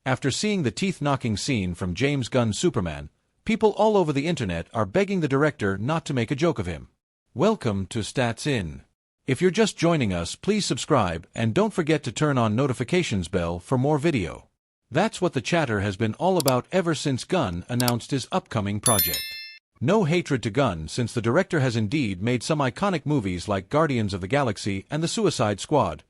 After seeing the teeth-knocking scene from James Gunn's Superman, people all over the internet are begging the director not to make a joke of him. Welcome to Stats In. If you're just joining us, please subscribe and don't forget to turn on notifications bell for more video. That's what the chatter has been all about ever since Gunn announced his upcoming project. No hatred to Gunn, since the director has indeed made some iconic movies like Guardians of the Galaxy and The Suicide Squad.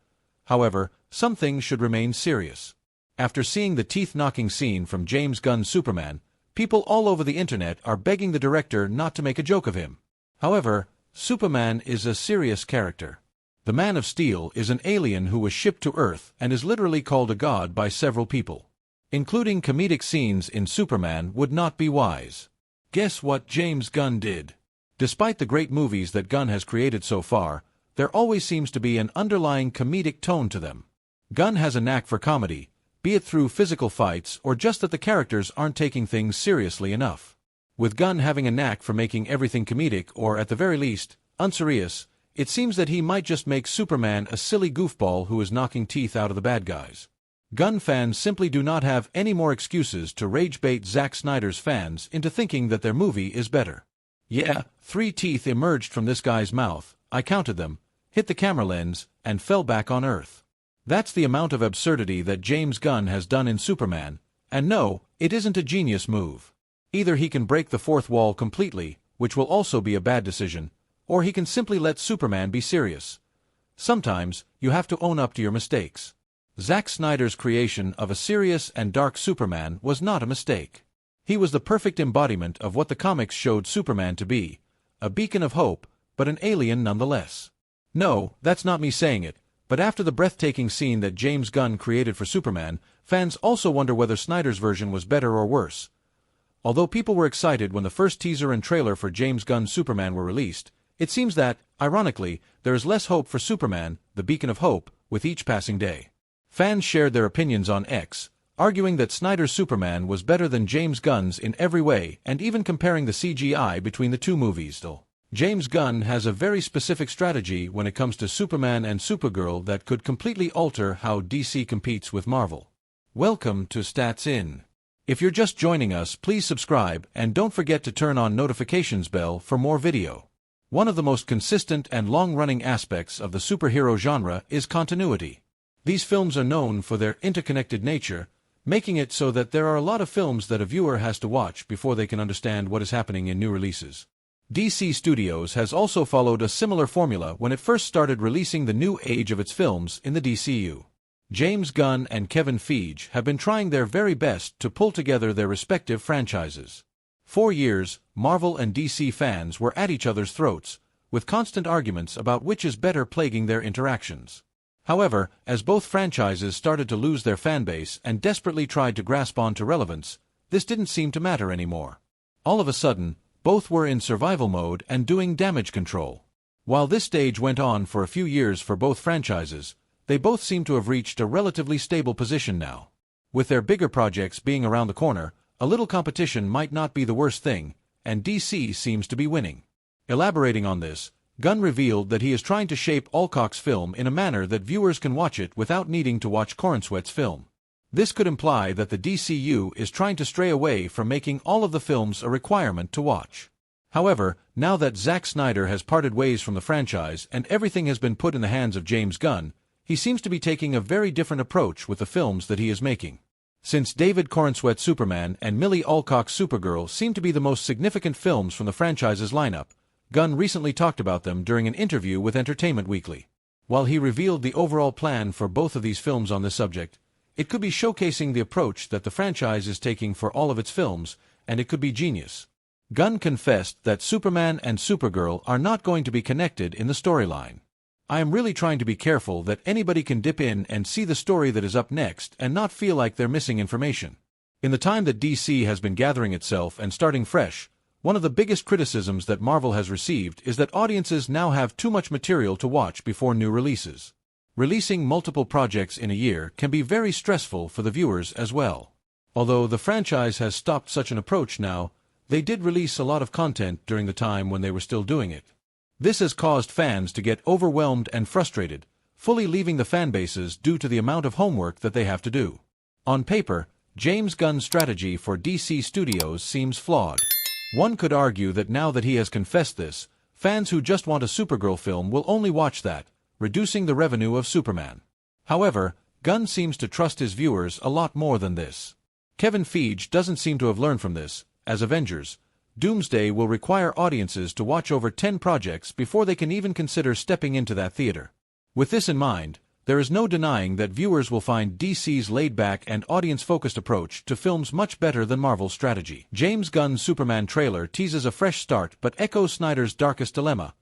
However, some things should remain serious. After seeing the teeth-knocking scene from James Gunn's Superman, people all over the internet are begging the director not to make a joke of him. However, Superman is a serious character. The Man of Steel is an alien who was shipped to Earth and is literally called a god by several people. Including comedic scenes in Superman would not be wise. Guess what James Gunn did? Despite the great movies that Gunn has created so far, there always seems to be an underlying comedic tone to them. Gunn has a knack for comedy, be it through physical fights or just that the characters aren't taking things seriously enough. With Gunn having a knack for making everything comedic or at the very least, unserious, it seems that he might just make Superman a silly goofball who is knocking teeth out of the bad guys. Gunn fans simply do not have any more excuses to rage-bait Zack Snyder's fans into thinking that their movie is better. Yeah, 3 teeth emerged from this guy's mouth, I counted them, hit the camera lens, and fell back on Earth. That's the amount of absurdity that James Gunn has done in Superman, and no, it isn't a genius move. Either he can break the fourth wall completely, which will also be a bad decision, or he can simply let Superman be serious. Sometimes, you have to own up to your mistakes. Zack Snyder's creation of a serious and dark Superman was not a mistake. He was the perfect embodiment of what the comics showed Superman to be, a beacon of hope, but an alien nonetheless. No, that's not me saying it. But after the breathtaking scene that James Gunn created for Superman, fans also wonder whether Snyder's version was better or worse. Although people were excited when the first teaser and trailer for James Gunn's Superman were released, it seems that, ironically, there is less hope for Superman, the beacon of hope, with each passing day. Fans shared their opinions on X, arguing that Snyder's Superman was better than James Gunn's in every way and even comparing the CGI between the two movies. James Gunn has a very specific strategy when it comes to Superman and Supergirl that could completely alter how DC competes with Marvel. Welcome to Stats In. If you're just joining us, please subscribe and don't forget to turn on notifications bell for more video. One of the most consistent and long-running aspects of the superhero genre is continuity. These films are known for their interconnected nature, making it so that there are a lot of films that a viewer has to watch before they can understand what is happening in new releases. DC Studios has also followed a similar formula when it first started releasing the new age of its films in the DCU. James Gunn and Kevin Feige have been trying their very best to pull together their respective franchises. For years, Marvel and DC fans were at each other's throats, with constant arguments about which is better plaguing their interactions. However, as both franchises started to lose their fanbase and desperately tried to grasp on to relevance, this didn't seem to matter anymore. All of a sudden, both were in survival mode and doing damage control. While this stage went on for a few years for both franchises, they both seem to have reached a relatively stable position now. With their bigger projects being around the corner, a little competition might not be the worst thing, and DC seems to be winning. Elaborating on this, Gunn revealed that he is trying to shape Alcock's film in a manner that viewers can watch it without needing to watch Corenswet's film. This could imply that the DCU is trying to stray away from making all of the films a requirement to watch. However, now that Zack Snyder has parted ways from the franchise and everything has been put in the hands of James Gunn, he seems to be taking a very different approach with the films that he is making. Since David Corenswet's Superman and Millie Alcock's Supergirl seem to be the most significant films from the franchise's lineup, Gunn recently talked about them during an interview with Entertainment Weekly. While he revealed the overall plan for both of these films on this subject, it could be showcasing the approach that the franchise is taking for all of its films, and it could be genius. Gunn confessed that Superman and Supergirl are not going to be connected in the storyline. I am really trying to be careful that anybody can dip in and see the story that is up next and not feel like they're missing information. In the time that DC has been gathering itself and starting fresh, one of the biggest criticisms that Marvel has received is that audiences now have too much material to watch before new releases. Releasing multiple projects in a year can be very stressful for the viewers as well. Although the franchise has stopped such an approach now, they did release a lot of content during the time when they were still doing it. This has caused fans to get overwhelmed and frustrated, fully leaving the fanbases due to the amount of homework that they have to do. On paper, James Gunn's strategy for DC Studios seems flawed. One could argue that now that he has confessed this, fans who just want a Supergirl film will only watch that, reducing the revenue of Superman. However, Gunn seems to trust his viewers a lot more than this. Kevin Feige doesn't seem to have learned from this, as Avengers: Doomsday will require audiences to watch over 10 projects before they can even consider stepping into that theater. With this in mind, there is no denying that viewers will find DC's laid-back and audience-focused approach to films much better than Marvel's strategy. James Gunn's Superman trailer teases a fresh start but echoes Snyder's darkest dilemma.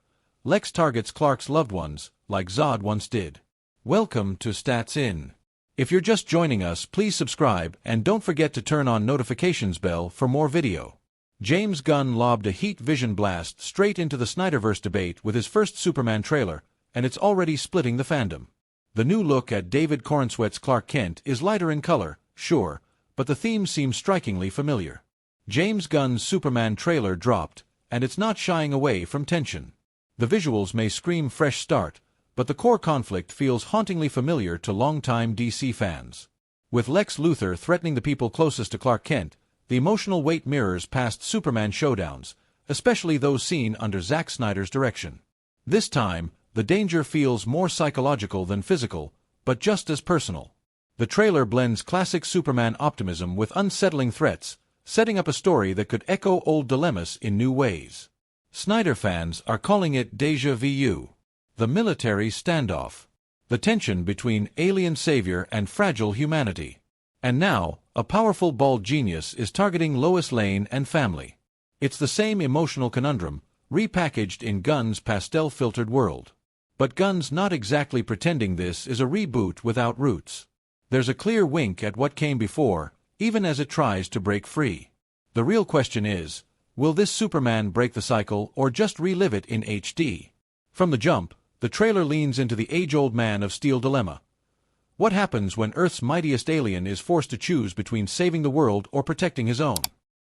Lex targets Clark's loved ones, like Zod once did. Welcome to Stats In. If you're just joining us, please subscribe and don't forget to turn on notifications bell for more video. James Gunn lobbed a heat vision blast straight into the Snyderverse debate with his first Superman trailer, and it's already splitting the fandom. The new look at David Corenswet's Clark Kent is lighter in color, sure, but the theme seems strikingly familiar. James Gunn's Superman trailer dropped, and it's not shying away from tension. The visuals may scream fresh start, but the core conflict feels hauntingly familiar to longtime DC fans. With Lex Luthor threatening the people closest to Clark Kent, the emotional weight mirrors past Superman showdowns, especially those seen under Zack Snyder's direction. This time, the danger feels more psychological than physical, but just as personal. The trailer blends classic Superman optimism with unsettling threats, setting up a story that could echo old dilemmas in new ways. Snyder fans are calling it déjà vu, the military standoff, the tension between alien savior and fragile humanity. And now, a powerful bald genius is targeting Lois Lane and family. It's the same emotional conundrum, repackaged in Gunn's pastel-filtered world. But Gunn's not exactly pretending this is a reboot without roots. There's a clear wink at what came before, even as it tries to break free. The real question is, will this Superman break the cycle or just relive it in HD? From the jump, the trailer leans into the age-old Man of Steel dilemma. What happens when Earth's mightiest alien is forced to choose between saving the world or protecting his own?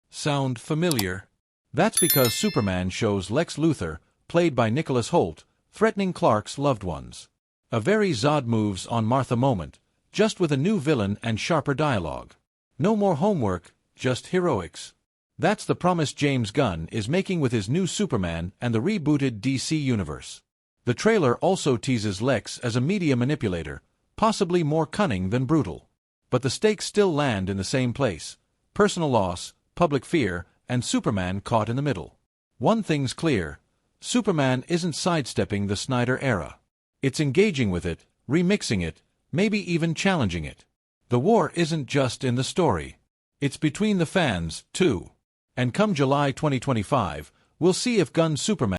Sound familiar? That's because Superman shows Lex Luthor, played by Nicholas Hoult, threatening Clark's loved ones. A very Zod moves on Martha moment, just with a new villain and sharper dialogue. No more homework, just heroics. That's the promise James Gunn is making with his new Superman and the rebooted DC universe. The trailer also teases Lex as a media manipulator, possibly more cunning than brutal. But the stakes still land in the same place: personal loss, public fear, and Superman caught in the middle. One thing's clear: Superman isn't sidestepping the Snyder era. It's engaging with it, remixing it, maybe even challenging it. The war isn't just in the story. It's between the fans, too. And come July 2025, we'll see if Gunn's Superman